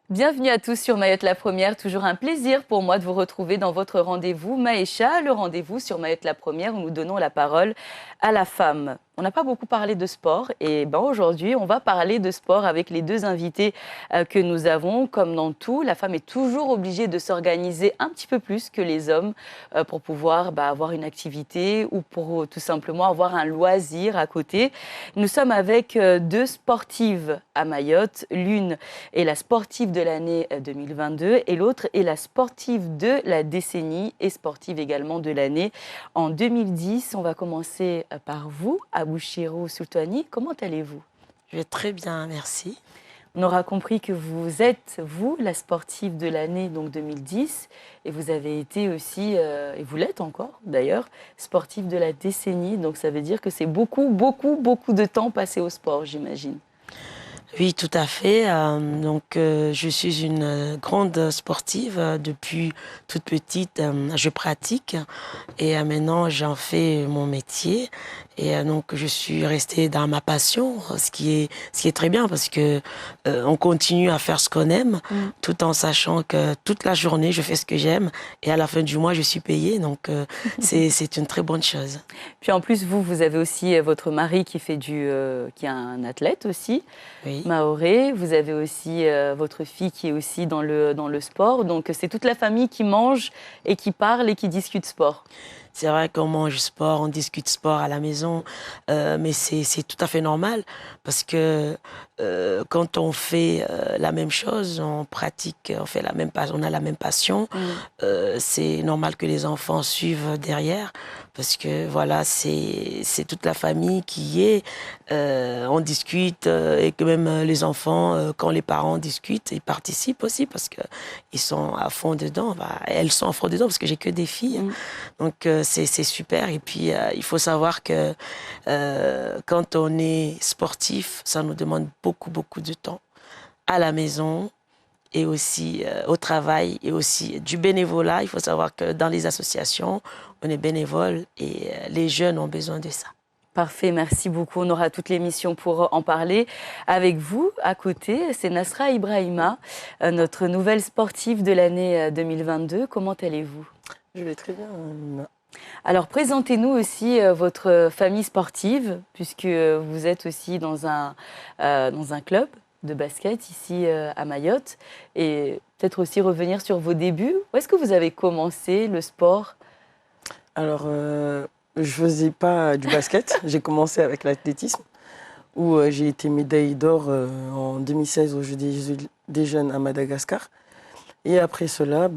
Bienvenue à tous sur Mayotte la Première. Toujours un plaisir pour moi de vous retrouver dans votre rendez-vous Maïcha, le rendez-vous sur Mayotte la Première où nous donnons la parole à la femme. On n'a pas beaucoup parlé de sport et aujourd'hui, on va parler de sport avec les deux invités que nous avons. Comme dans tout, la femme est toujours obligée de s'organiser un petit peu plus que les hommes pour pouvoir avoir une activité ou pour tout simplement avoir un loisir à côté. Nous sommes avec deux sportives à Mayotte. L'une est la sportive de l'année 2022 et l'autre est la sportive de la décennie et sportive également de l'année en 2010. On va commencer par vous, Abouchirou Soultani. Comment allez-vous? Je vais très bien, merci. On aura compris que vous êtes, vous, la sportive de l'année donc 2010 et vous avez été aussi, et vous l'êtes encore d'ailleurs, sportive de la décennie. Donc ça veut dire que c'est beaucoup, beaucoup, beaucoup de temps passé au sport, j'imagine. Oui, tout à fait. Je suis une grande sportive. Depuis toute petite, je pratique et maintenant, j'en fais mon métier. Et donc, je suis restée dans ma passion, ce qui est très bien parce que on continue à faire ce qu'on aime, tout en sachant que toute la journée, je fais ce que j'aime et à la fin du mois, je suis payée. Donc, c'est une très bonne chose. Puis en plus, vous avez aussi votre mari qui fait qui est un athlète aussi. Oui. Maoré, vous avez aussi votre fille qui est aussi dans le sport. Donc, c'est toute la famille qui mange et qui parle et qui discute sport. C'est vrai qu'on mange sport, on discute sport à la maison, mais c'est tout à fait normal parce que quand on fait la même chose, on pratique, on fait on a la même passion, c'est normal que les enfants suivent derrière parce que voilà, c'est toute la famille qui y est, on discute et que même les enfants, quand les parents discutent, ils participent aussi parce que ils sont à fond dedans. Elles sont à fond dedans parce que j'ai que des filles, donc c'est super. Et puis il faut savoir que quand on est sportif, ça nous demande beaucoup de temps à la maison et aussi au travail et aussi du bénévolat. Il faut savoir que dans les associations, on est bénévole et les jeunes ont besoin de ça. Parfait, merci beaucoup. On aura toute l'émission pour en parler. Avec vous, à côté, c'est Nasra Ibrahima, notre nouvelle sportive de l'année 2022. Comment allez-vous? Je vais très bien, Nina. Alors, présentez-nous aussi votre famille sportive, puisque vous êtes aussi dans un club de basket ici à Mayotte. Et peut-être aussi revenir sur vos débuts. Où est-ce que vous avez commencé le sport? Alors, je faisais pas du basket. J'ai commencé avec l'athlétisme, où j'ai été médaille d'or en 2016 aux Jeux des Jeunes à Madagascar. Et après cela,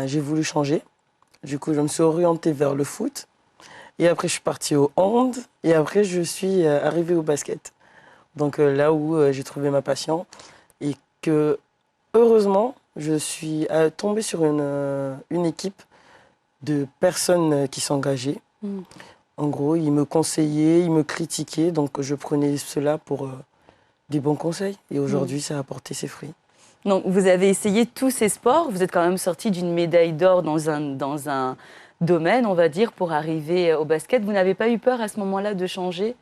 j'ai voulu changer. Du coup, je me suis orientée vers le foot. Et après, je suis partie au hand. Et après, je suis arrivée au basket. Donc là où j'ai trouvé ma passion. Et que, heureusement, je suis tombée sur une équipe de personnes qui s'engageaient. En gros, ils me conseillaient, ils me critiquaient. Donc, je prenais cela pour des bons conseils. Et aujourd'hui, ça a apporté ses fruits. Donc, vous avez essayé tous ces sports. Vous êtes quand même sorti d'une médaille d'or dans un domaine, on va dire, pour arriver au basket. Vous n'avez pas eu peur à ce moment-là de changer?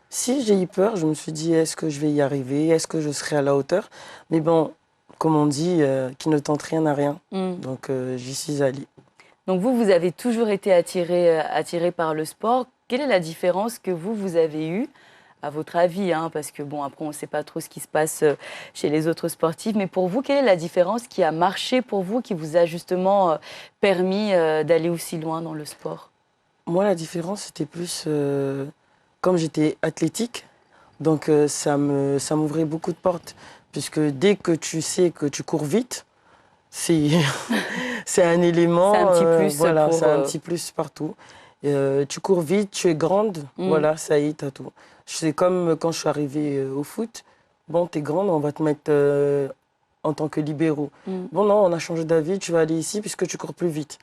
Si j'ai eu peur, je me suis dit, est-ce que je vais y arriver? Est-ce que je serai à la hauteur? Mais bon, comme on dit, qui ne tente rien n'a rien. Donc, j'y suis allée. Donc, vous avez toujours été attiré par le sport. Quelle est la différence que vous avez eue, à votre avis, parce que, après, on ne sait pas trop ce qui se passe chez les autres sportifs. Mais pour vous, quelle est la différence qui a marché pour vous, qui vous a justement permis d'aller aussi loin dans le sport? Moi, la différence, c'était plus... comme j'étais athlétique, donc ça m'ouvrait beaucoup de portes. Puisque dès que tu sais que tu cours vite, c'est un élément... C'est un petit plus voilà, pour... c'est un petit plus partout. Tu cours vite, tu es grande, voilà, ça y est, t'as tout. C'est comme quand je suis arrivée au foot. Bon, t'es grande, on va te mettre en tant que libéraux. Bon, non, on a changé d'avis, tu vas aller ici puisque tu cours plus vite.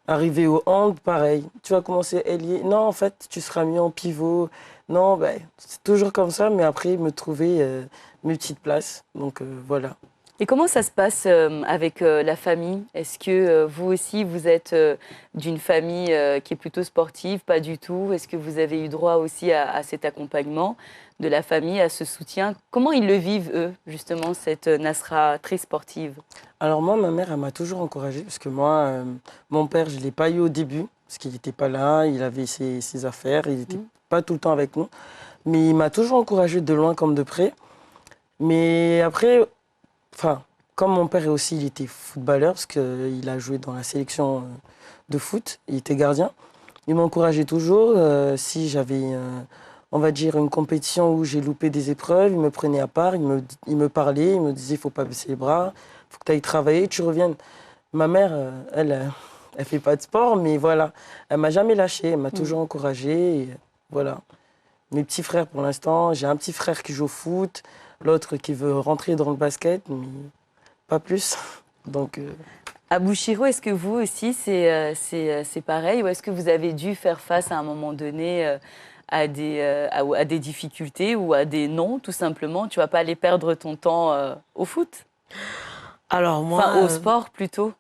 Arrivé au hand, pareil. Tu vas commencer ailier. Non, en fait, tu seras mis en pivot. Non, c'est toujours comme ça, mais après, me trouver mes petites places. Donc, voilà. Et comment ça se passe avec la famille? Est-ce que vous aussi, vous êtes d'une famille qui est plutôt sportive? Pas du tout. Est-ce que vous avez eu droit aussi à cet accompagnement de la famille, à ce soutien? Comment ils le vivent, eux, justement, cette Nasra très sportive? Alors moi, ma mère, elle m'a toujours encouragée parce que moi, mon père, je ne l'ai pas eu au début parce qu'il n'était pas là, il avait ses affaires, il n'était pas tout le temps avec nous. Mais il m'a toujours encouragée de loin comme de près. Mais après, enfin, comme mon père aussi, il était footballeur parce qu'il a joué dans la sélection de foot, il était gardien. Il m'encourageait toujours. Si j'avais, on va dire, une compétition où j'ai loupé des épreuves, il me prenait à part, il me parlait, il me disait, il ne faut pas baisser les bras, il faut que tu ailles travailler, tu reviennes. Ma mère, elle ne fait pas de sport, mais voilà, elle ne m'a jamais lâché, elle m'a toujours encouragée. Voilà. Mes petits frères, pour l'instant, j'ai un petit frère qui joue au foot, l'autre qui veut rentrer dans le basket, mais pas plus. Donc, À Bouchiro, est-ce que vous aussi, c'est pareil? Ou est-ce que vous avez dû faire face à un moment donné à des difficultés ou à des non, tout simplement? Tu vas pas aller perdre ton temps au foot? Alors moi, Enfin, au sport plutôt.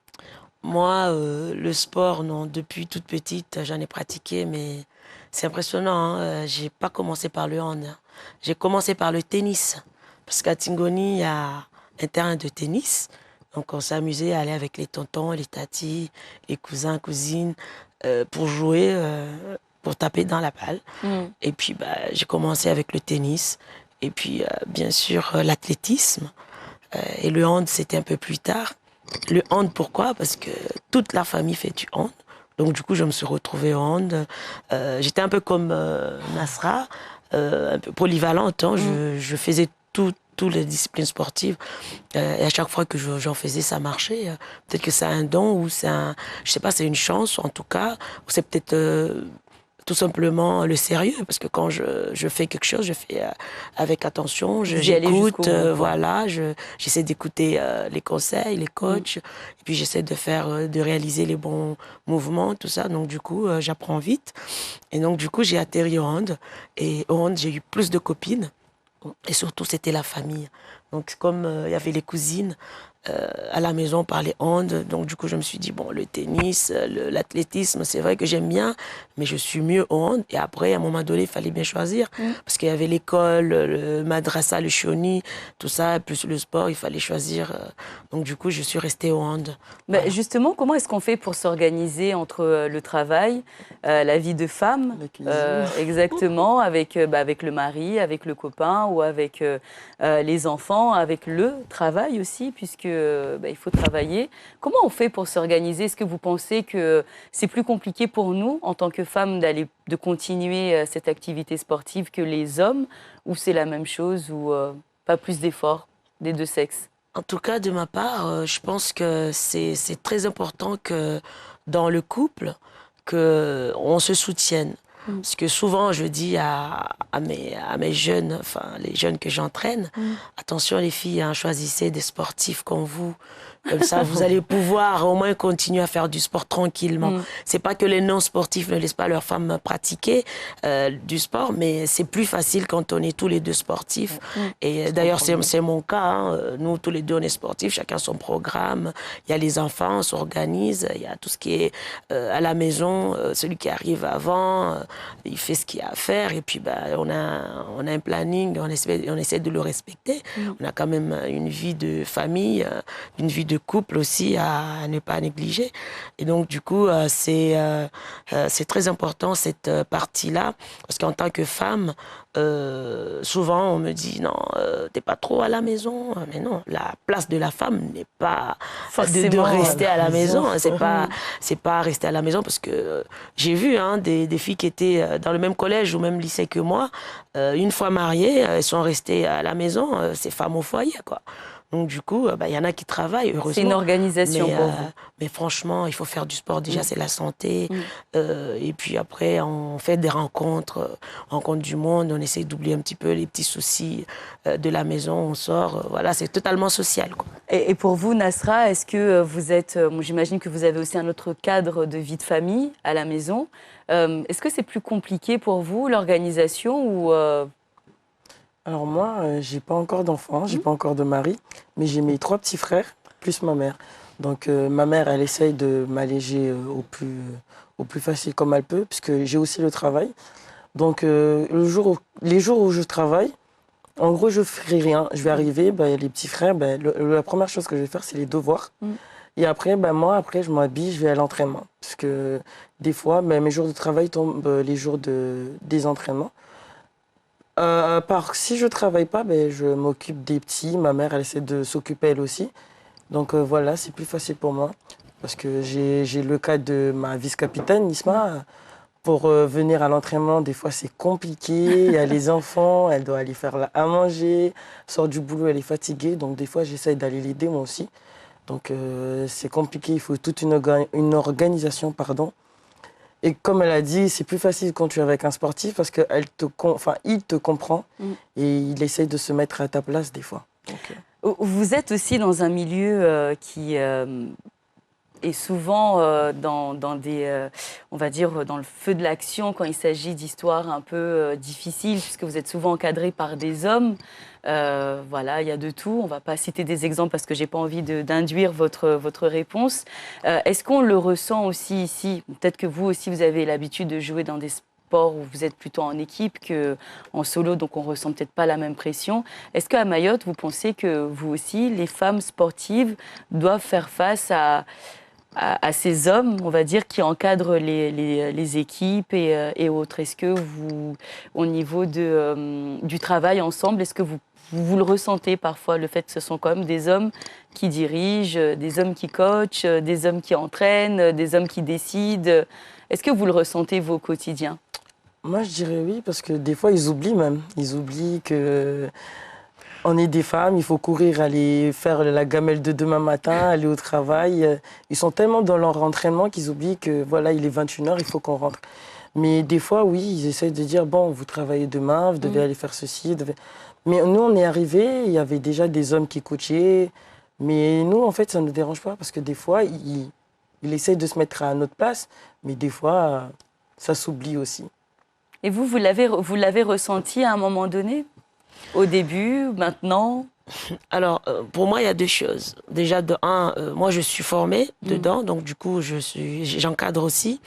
moi le sport, non, depuis toute petite, j'en ai pratiqué, mais c'est impressionnant, hein. J'ai pas commencé par le hand, hein. J'ai commencé par le tennis. Parce qu'à Tingoni, il y a un terrain de tennis. Donc on s'amusait à aller avec les tontons, les tatis, les cousins, cousines, pour jouer, pour taper dans la balle. Et puis bah, j'ai commencé avec le tennis. Et puis bien sûr l'athlétisme. Et le hand, c'était un peu plus tard. Le hand, pourquoi? Parce que toute la famille fait du hand. Donc du coup, je me suis retrouvée au hand. J'étais un peu comme Nasra, un peu polyvalente, hein. Je faisais toutes les disciplines sportives. Et à chaque fois que j'en faisais, ça marchait. Peut-être que c'est un don ou c'est un... Je sais pas, c'est une chance en tout cas. Ou c'est peut-être tout simplement le sérieux. Parce que quand je fais quelque chose, je fais avec attention. Vous y allez jusqu'au J'écoute, bout, quoi. voilà. J'essaie d'écouter les conseils, les coachs. Et puis j'essaie de réaliser les bons mouvements, tout ça. Donc du coup, j'apprends vite. Et donc du coup, j'ai atterri au hand. Et au hand, j'ai eu plus de copines. Et surtout, c'était la famille. Donc, comme il y avait les cousines à la maison, on parlait hand. Donc, du coup, je me suis dit, bon, le tennis, l'athlétisme, c'est vrai que j'aime bien, mais je suis mieux au hand. Et après, à un moment donné, il fallait bien choisir. Parce qu'il y avait l'école, le madrasa, le shioni, tout ça, plus le sport, il fallait choisir. Donc, du coup, je suis restée au hand. Bah, justement, comment est-ce qu'on fait pour s'organiser entre le travail, la vie de femme, la cuisine. exactement, avec le mari, avec le copain ou avec les enfants, avec le travail aussi, puisque il faut travailler. Comment on fait pour s'organiser? Est-ce que vous pensez que c'est plus compliqué pour nous, en tant que femmes, de continuer cette activité sportive que les hommes, ou c'est la même chose, ou pas plus d'efforts des deux sexes? En tout cas, de ma part, je pense que c'est très important que dans le couple, qu'on se soutienne. Parce que souvent, je dis à mes jeunes, enfin, les jeunes que j'entraîne, attention les filles, hein, choisissez des sportifs comme vous. Comme ça, vous allez pouvoir au moins continuer à faire du sport tranquillement. C'est pas que les non-sportifs ne laissent pas leurs femmes pratiquer du sport, mais c'est plus facile quand on est tous les deux sportifs. Et d'ailleurs, c'est mon cas, hein. Nous, tous les deux, on est sportifs, chacun son programme. Il y a les enfants, on s'organise. Il y a tout ce qui est à la maison, celui qui arrive avant, il fait ce qu'il y a à faire. Et puis, on a un planning, on essaie de le respecter. On a quand même une vie de famille, une vie de couple aussi à ne pas négliger. Et donc, du coup, c'est très important cette partie-là, parce qu'en tant que femme, souvent on me dit non, t'es pas trop à la maison. Mais non, la place de la femme n'est pas de rester à la maison. C'est pas rester à la maison, parce que j'ai vu des filles qui étaient dans le même collège ou même lycée que moi, une fois mariées, elles sont restées à la maison, c'est femmes au foyer, quoi. Donc, du coup, y en a qui travaillent, heureusement. C'est une organisation pour vous. Mais franchement, il faut faire du sport. Déjà, c'est la santé. Et puis après, on fait des rencontres, rencontres du monde. On essaie d'oublier un petit peu les petits soucis de la maison. On sort. Voilà, c'est totalement social, quoi. Et pour vous, Nasra, est-ce que vous êtes... j'imagine que vous avez aussi un autre cadre de vie de famille à la maison. Est-ce que c'est plus compliqué pour vous, l'organisation, ou Alors moi, j'ai pas encore d'enfant, j'ai pas encore de mari, mais j'ai mes 3 petits frères, plus ma mère. Donc ma mère, elle essaye de m'alléger au plus facile comme elle peut, puisque j'ai aussi le travail. Donc les jours où je travaille, en gros, je ferai rien. Je vais arriver, bah, les petits frères, bah, la première chose que je vais faire, c'est les devoirs. Et après, bah, moi, après, je m'habille, je vais à l'entraînement. Parce que des fois, bah, mes jours de travail tombent les jours des entraînements. À part si je travaille pas, ben, je m'occupe des petits. Ma mère, elle essaie de s'occuper elle aussi. Donc voilà, c'est plus facile pour moi. Parce que j'ai le cas de ma vice-capitaine, Nisma. Pour venir à l'entraînement, des fois, c'est compliqué. Il y a les enfants, elle doit aller faire à manger. Elle sort du boulot, elle est fatiguée. Donc des fois, j'essaie d'aller l'aider moi aussi. Donc c'est compliqué. Il faut toute une organisation, pardon. Et comme elle a dit, c'est plus facile quand tu es avec un sportif parce il te comprend et il essaye de se mettre à ta place des fois. Donc, Vous êtes aussi dans un milieu qui est souvent dans des, on va dire, dans le feu de l'action quand il s'agit d'histoires un peu difficiles, puisque vous êtes souvent encadré par des hommes. Voilà, il y a de tout. On ne va pas citer des exemples parce que je n'ai pas envie d'induire votre réponse. Est-ce qu'on le ressent aussi ici? Peut-être que vous aussi, vous avez l'habitude de jouer dans des sports où vous êtes plutôt en équipe qu'en solo, donc on ne ressent peut-être pas la même pression. Est-ce qu'à Mayotte, vous pensez que vous aussi, les femmes sportives doivent faire face à ces hommes, on va dire, qui encadrent les équipes et autres? Est-ce que vous, au niveau du travail ensemble, est-ce que vous le ressentez parfois, le fait que ce sont quand même des hommes qui dirigent, des hommes qui coachent, des hommes qui entraînent, des hommes qui décident? Est-ce que vous le ressentez, vous, au quotidien? moi, je dirais oui parce que des fois, ils oublient même. Ils oublient que on est des femmes, il faut courir, aller faire la gamelle de demain matin, aller au travail. Ils sont tellement dans leur entraînement qu'ils oublient que voilà, il est 21h, il faut qu'on rentre. Mais des fois, oui, ils essayent de dire, bon, vous travaillez demain, vous devez aller faire ceci. Mais nous, on est arrivés, il y avait déjà des hommes qui coachaient. Mais nous, en fait, ça ne nous dérange pas parce que des fois, ils essayent de se mettre à notre place. Mais des fois, ça s'oublie aussi. Et vous l'avez ressenti à un moment donné? Au début, maintenant? Alors, pour moi, il y a deux choses. Déjà, de un, moi, je suis formée dedans, donc du coup, j'encadre aussi.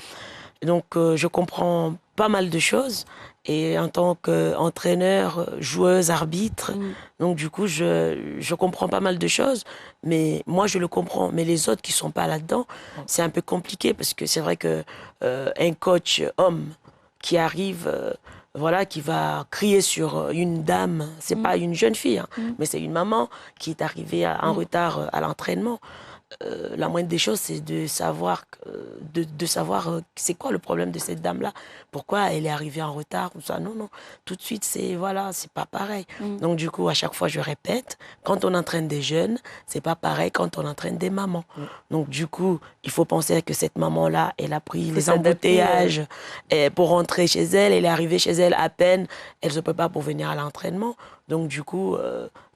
Donc, je comprends pas mal de choses. Et en tant qu'entraîneur, joueuse, arbitre, donc du coup, je comprends pas mal de choses. Mais moi, je le comprends. Mais les autres qui sont pas là-dedans, c'est un peu compliqué parce que c'est vrai que un coach homme qui arrive, voilà, qui va crier sur une dame, c'est pas une jeune fille, hein, mais c'est une maman qui est arrivée en retard à l'entraînement. La moindre des choses, c'est de savoir, c'est quoi le problème de cette dame-là. Pourquoi elle est arrivée en retard ou ça. Non, non. Tout de suite, voilà, c'est pas pareil. Donc, du coup, à chaque fois, je répète, quand on entraîne des jeunes, c'est pas pareil quand on entraîne des mamans. Donc, du coup, il faut penser que cette maman-là, elle a pris les embouteillages pour rentrer chez elle. Elle est arrivée chez elle à peine. Elle se prépare pour venir à l'entraînement. Donc, du coup,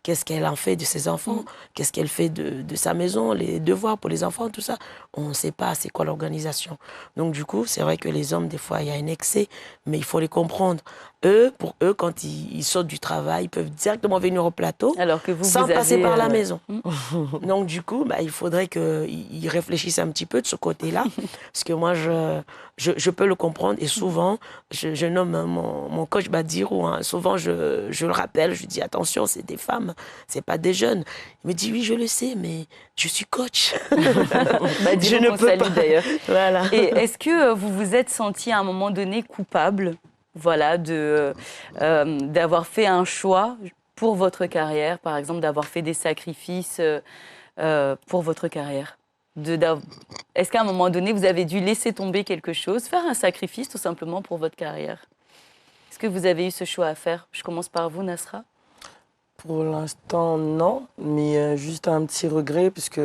qu'est-ce qu'elle en fait de ses enfants? Qu'est-ce qu'elle fait de sa maison? Les devoirs pour les enfants, tout ça. On ne sait pas c'est quoi l'organisation. Donc, du coup, c'est vrai que les hommes, des fois, il y a un excès, mais il faut les comprendre. Pour eux, quand ils sortent du travail, ils peuvent directement venir au plateau Alors que sans passer par la ouais. maison. Donc, du coup, il faudrait qu'ils réfléchissent un petit peu de ce côté-là. Parce que moi, je peux le comprendre. Et souvent, je nomme mon coach Badirou. Hein, souvent, je le rappelle, je lui dis attention, c'est des femmes, c'est pas des jeunes. Il me dit oui, je le sais, mais je suis coach. Je ne peux pas. D'ailleurs. Voilà. Et est-ce que vous vous êtes senti à un moment donné coupable, voilà, d'avoir fait un choix pour votre carrière, par exemple, d'avoir fait des sacrifices pour votre carrière? Est-ce qu'à un moment donné, vous avez dû laisser tomber quelque chose, faire un sacrifice tout simplement pour votre carrière? Est-ce que vous avez eu ce choix à faire? Je commence par vous, Nasra. Pour l'instant, non, mais juste un petit regret, puisque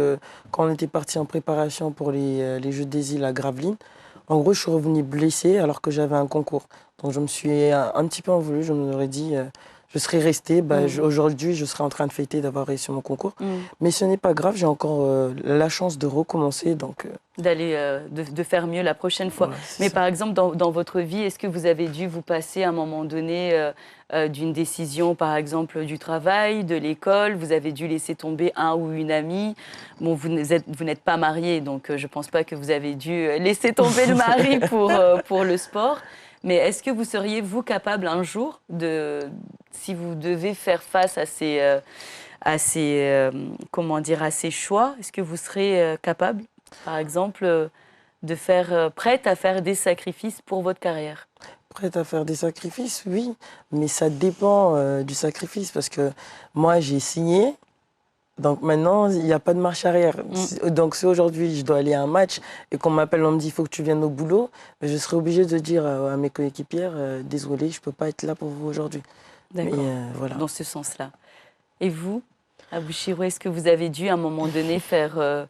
quand on était parti en préparation pour les Jeux des îles à Gravelines, en gros, je suis revenu blessé alors que j'avais un concours. Donc, je me suis un petit peu en voulu, je me l'aurais dit, Je serais restée, aujourd'hui, je serais en train de fêter d'avoir réussi mon concours. Mm. Mais ce n'est pas grave, j'ai encore la chance de recommencer. Donc, D'aller, de faire mieux la prochaine fois. voilà, Mais ça. par exemple, dans votre vie, est-ce que vous avez dû vous passer à un moment donné d'une décision, par exemple, du travail, de l'école? Vous avez dû laisser tomber un ou une amie? Bon, vous n'êtes pas marié, donc je ne pense pas que vous avez dû laisser tomber le mari pour le sport. Mais est-ce que vous seriez, vous, capable un jour si vous devez faire face à comment dire, à ces choix, est-ce que vous serez capable, par exemple, de faire prête à faire des sacrifices pour votre carrière? Prête à faire des sacrifices, oui, mais ça dépend du sacrifice parce que moi, j'ai signé. Donc maintenant, il n'y a pas de marche arrière. Donc si aujourd'hui je dois aller à un match et qu'on m'appelle, on me dit il faut que tu viennes au boulot, je serai obligée de dire à mes coéquipières désolé, je ne peux pas être là pour vous aujourd'hui. D'accord, voilà. dans ce sens-là. Et vous, Abouchirou, est-ce que vous avez dû à un moment donné faire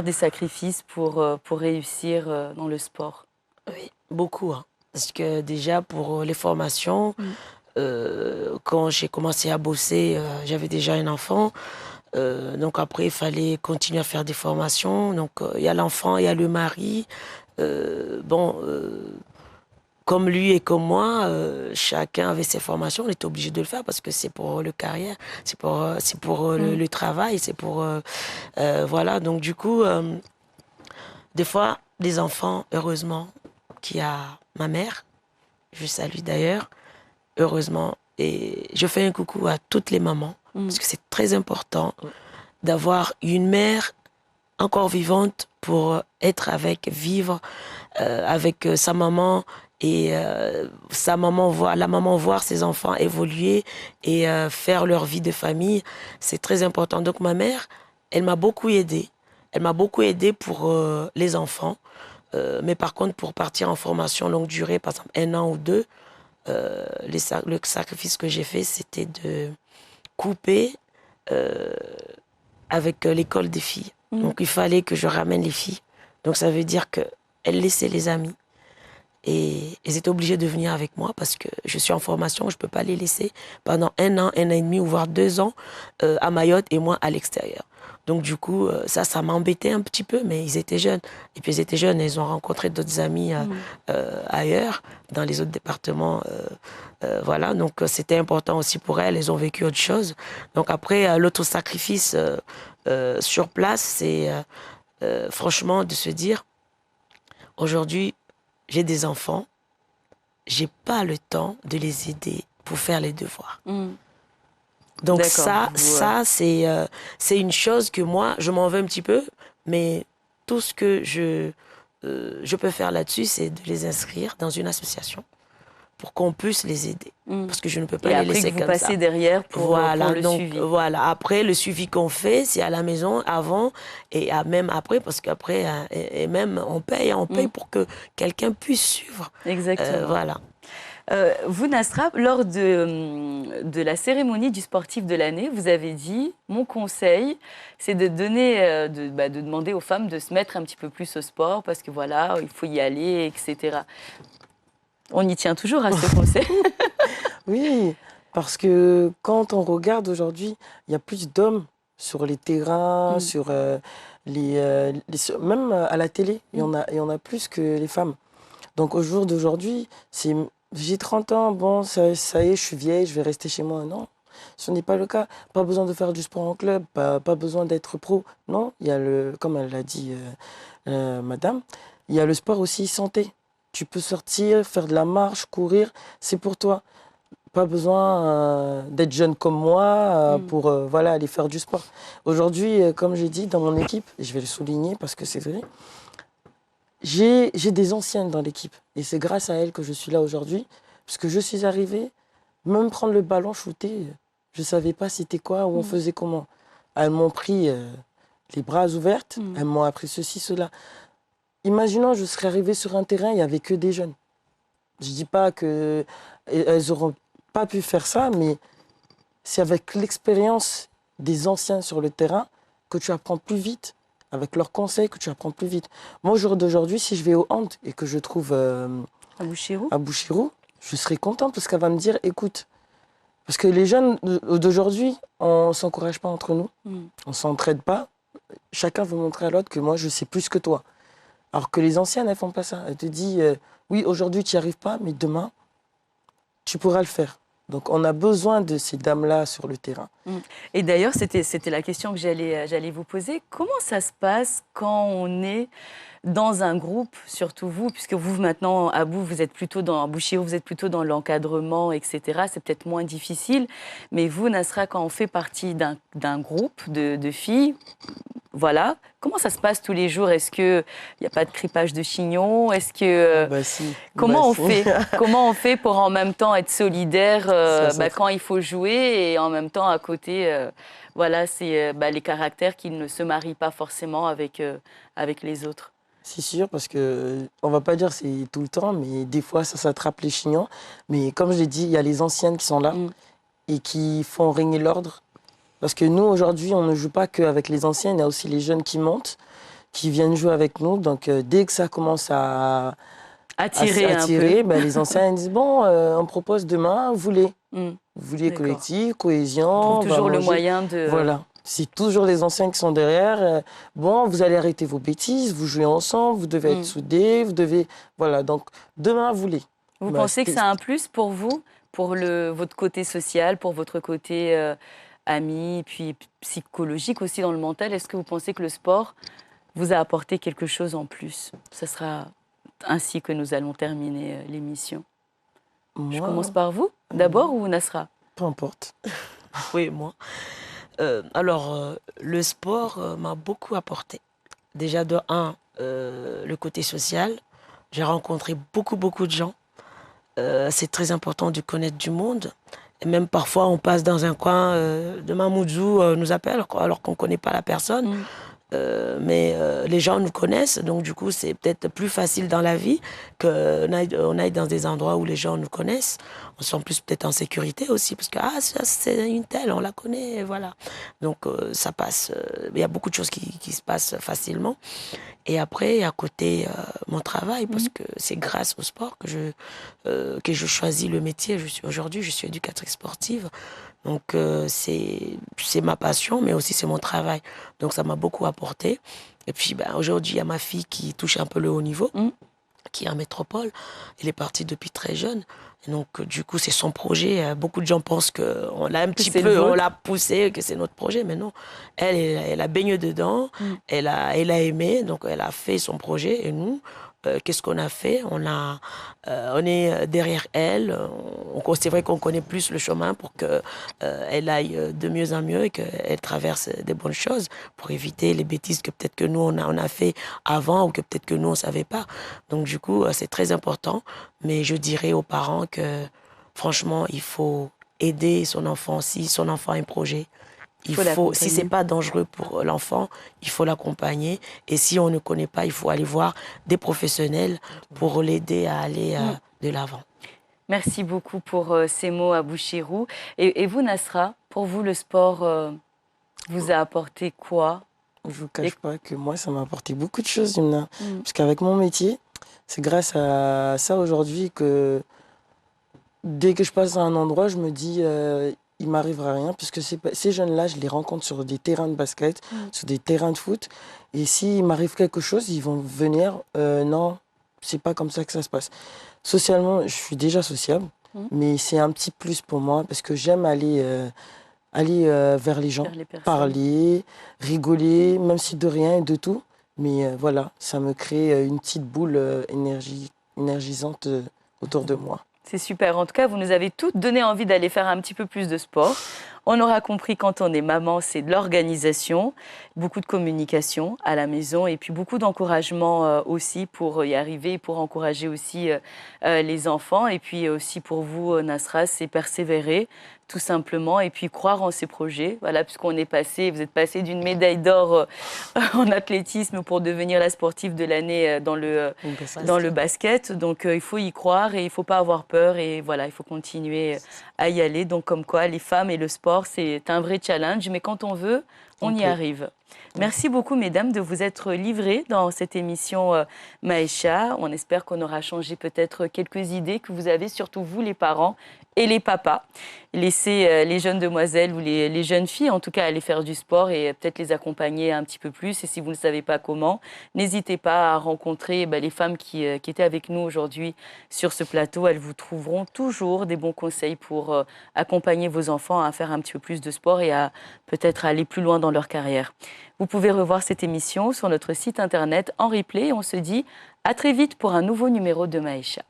des sacrifices pour réussir dans le sport? Oui, beaucoup. Hein. Parce que déjà, pour les formations, quand j'ai commencé à bosser, j'avais déjà un enfant. Donc après, il fallait continuer à faire des formations. Donc il y a l'enfant, il y a le mari. Comme lui et comme moi, chacun avait ses formations. On était obligé de le faire parce que c'est pour le carrière, c'est pour le travail, c'est pour... voilà, donc du coup, des fois, les enfants, heureusement, qu'il y a ma mère, je salue d'ailleurs, heureusement, et je fais un coucou à toutes les mamans, parce que c'est très important d'avoir une mère encore vivante pour être avec, vivre avec sa maman et la maman voir ses enfants évoluer et faire leur vie de famille, c'est très important. Donc ma mère, elle m'a beaucoup aidée. Elle m'a beaucoup aidée pour les enfants. Mais par contre, pour partir en formation longue durée, par exemple 1 an ou 2, le sacrifice que j'ai fait, c'était de couper avec l'école des filles. Donc il fallait que je ramène les filles. Donc ça veut dire qu'elles laissaient les amis. Et elles étaient obligées de venir avec moi parce que je suis en formation, je ne peux pas les laisser pendant 1 an, 1 an et demi ou voire 2 ans à Mayotte et moi à l'extérieur. Donc du coup, ça m'embêtait un petit peu, mais ils étaient jeunes. Et puis ils étaient jeunes, ils ont rencontré d'autres amis ailleurs, dans les autres départements. Voilà, donc c'était important aussi pour elles, elles ont vécu autre chose. Donc après, l'autre sacrifice sur place, c'est franchement de se dire, aujourd'hui, j'ai des enfants, j'ai pas le temps de les aider pour faire les devoirs. Donc ça c'est une chose que moi, je m'en veux un petit peu, mais tout ce que je peux faire là-dessus, c'est de les inscrire dans une association pour qu'on puisse les aider. Parce que je ne peux pas les laisser comme ça. Et après que vous passez derrière pour le donc, suivi. Voilà, après, le suivi qu'on fait, c'est à la maison, avant et même après, parce qu'après, et même on paye pour que quelqu'un puisse suivre. Exactement. Voilà. Vous, Nasra, lors de la cérémonie du sportif de l'année, vous avez dit, mon conseil, c'est de demander aux femmes de se mettre un petit peu plus au sport parce que voilà, il faut y aller, etc. On y tient toujours à ce conseil. Oui, parce que quand on regarde aujourd'hui, il y a plus d'hommes sur les terrains, même à la télé, il y en a plus que les femmes. Donc au jour d'aujourd'hui, j'ai 30 ans, bon, ça y est, je suis vieille, je vais rester chez moi. Non, ce n'est pas le cas. Pas besoin de faire du sport en club, pas besoin d'être pro. Non, il y a comme elle l'a dit, madame, il y a le sport aussi santé. Tu peux sortir, faire de la marche, courir, c'est pour toi. Pas besoin d'être jeune comme moi pour aller faire du sport. Aujourd'hui, comme j'ai dit, dans mon équipe, et je vais le souligner parce que c'est vrai, j'ai des anciennes dans l'équipe. Et c'est grâce à elles que je suis là aujourd'hui. Parce que je suis arrivée, même prendre le ballon, shooter, je ne savais pas c'était quoi ou on faisait comment. Elles m'ont pris les bras ouverts, elles m'ont appris ceci, cela. Imaginons, je serais arrivée sur un terrain, il n'y avait que des jeunes. Je ne dis pas qu'elles n'auront pas pu faire ça, mais c'est avec l'expérience des anciens sur le terrain que tu apprends plus vite, avec leurs conseils que tu apprends plus vite. Moi, au jour d'aujourd'hui, si je vais au hand et que je trouve Abouchirou, Abouchirou, je serai contente parce qu'elle va me dire, écoute, Parce que les jeunes d'aujourd'hui, on ne s'encourage pas entre nous, on ne s'entraide pas. Chacun veut montrer à l'autre que moi, je sais plus que toi. Alors que les anciennes, elles ne font pas ça. Elles te disent, oui, aujourd'hui, tu n'y arrives pas, mais demain, tu pourras le faire. Donc, on a besoin de ces dames-là sur le terrain. Et d'ailleurs, c'était la question que j'allais vous poser. Comment ça se passe quand on est dans un groupe, surtout vous, puisque vous, maintenant, à Bouchirou, vous êtes plutôt dans l'encadrement, etc. C'est peut-être moins difficile. Mais vous, Nasra, quand on fait partie d'un groupe de filles, voilà. Comment ça se passe tous les jours? Est-ce qu'il n'y a pas de cripage de chignon? Est-ce que Si. comment on fait? Comment on fait pour en même temps être solidaire quand il faut jouer et en même temps à côté, voilà, c'est les caractères qui ne se marient pas forcément avec les autres. C'est sûr, parce que on va pas dire c'est tout le temps, mais des fois ça s'attrape les chignons. Mais comme je l'ai dit, il y a les anciennes qui sont là et qui font régner l'ordre. Parce que nous, aujourd'hui, on ne joue pas qu'avec les anciennes, il y a aussi les jeunes qui montent, qui viennent jouer avec nous. Donc, dès que ça commence à attirer un peu, les anciennes disent, bon, on propose demain, vous voulez collectif, cohésion. On trouve toujours le moyen de... Voilà, c'est toujours les anciennes qui sont derrière. Bon, vous allez arrêter vos bêtises, vous jouez ensemble, vous devez être soudés, vous devez... Voilà, donc, demain, voulez. Vous pensez que c'est un plus pour vous, pour votre côté social, pour votre côté... amis, puis psychologique aussi dans le mental. Est-ce que vous pensez que le sport vous a apporté quelque chose en plus? Ce sera ainsi que nous allons terminer l'émission. Je commence par vous, d'abord, ou Nasra? Peu importe. Oui, moi. Le sport m'a beaucoup apporté. Déjà, de un, le côté social. J'ai rencontré beaucoup de gens. C'est très important de connaître du monde. Et même parfois, on passe dans un coin de Mamoudzou, nous appelle, alors qu'on ne connaît pas la personne. Mais les gens nous connaissent, donc du coup, c'est peut-être plus facile dans la vie qu'on aille dans des endroits où les gens nous connaissent. On se sent plus peut-être en sécurité aussi, parce que c'est une telle, on la connaît, voilà. Donc ça passe. Il y a beaucoup de choses qui se passent facilement. Et après, à côté, mon travail, parce que c'est grâce au sport que je choisis le métier. Aujourd'hui, je suis éducatrice sportive. Donc, c'est ma passion, mais aussi c'est mon travail. Donc, ça m'a beaucoup apporté. Et puis, aujourd'hui, il y a ma fille qui touche un peu le haut niveau, qui est en métropole. Elle est partie depuis très jeune. Et donc, du coup, c'est son projet. Beaucoup de gens pensent qu'on l'a un petit peu, on l'a poussé, que c'est notre projet. Mais non, elle a baigné dedans. Elle a aimé. Donc, elle a fait son projet. Et nous, qu'est-ce qu'on a fait? On est derrière elle. C'est vrai qu'on connaît plus le chemin pour qu'elle aille de mieux en mieux et qu'elle traverse des bonnes choses pour éviter les bêtises que peut-être que nous, on a fait avant ou que peut-être que nous, on ne savait pas. Donc, du coup, c'est très important. Mais je dirais aux parents que, franchement, il faut aider son enfant. Si son enfant a un projet, si c'est pas dangereux pour l'enfant, il faut l'accompagner. Et si on ne connaît pas, il faut aller voir des professionnels pour l'aider à aller de l'avant. Merci beaucoup pour ces mots à Bouchirou. Et vous, Nasra, pour vous, le sport vous a apporté quoi? Je ne vous cache pas que moi, ça m'a apporté beaucoup de choses, Yumna. Parce qu'avec mon métier, c'est grâce à ça aujourd'hui que dès que je passe à un endroit, je me dis... il m'arrivera rien, puisque ces jeunes-là, je les rencontre sur des terrains de basket, sur des terrains de foot. Et s'il m'arrive quelque chose, ils vont venir. Non, c'est pas comme ça que ça se passe. Socialement, je suis déjà sociable, mais c'est un petit plus pour moi, parce que j'aime aller vers les gens, parler, rigoler, même si de rien et de tout. Mais voilà, ça me crée une petite boule énergisante autour de moi. C'est super. En tout cas, vous nous avez toutes donné envie d'aller faire un petit peu plus de sport. On aura compris quand on est maman, c'est de l'organisation, beaucoup de communication à la maison et puis beaucoup d'encouragement aussi pour y arriver, pour encourager aussi les enfants. Et puis aussi pour vous, Nasra, c'est persévérer tout simplement et puis croire en ses projets. Voilà, puisqu'on est passé, vous êtes passé d'une médaille d'or en athlétisme pour devenir la sportive de l'année dans le basket. Donc il faut y croire et il ne faut pas avoir peur et voilà, il faut continuer à y aller. Donc comme quoi, les femmes et le sport, c'est un vrai challenge. Mais quand on veut, On y Ok. arrive. Merci beaucoup, mesdames, de vous être livrées dans cette émission Maïcha. On espère qu'on aura changé peut-être quelques idées que vous avez, surtout vous, les parents et les papas. Laissez les jeunes demoiselles ou les jeunes filles, en tout cas, aller faire du sport et peut-être les accompagner un petit peu plus. Et si vous ne savez pas comment, n'hésitez pas à rencontrer les femmes qui étaient avec nous aujourd'hui sur ce plateau. Elles vous trouveront toujours des bons conseils pour accompagner vos enfants à faire un petit peu plus de sport et à peut-être aller plus loin dans leur carrière. Vous pouvez revoir cette émission sur notre site internet en replay. On se dit à très vite pour un nouveau numéro de Maïcha.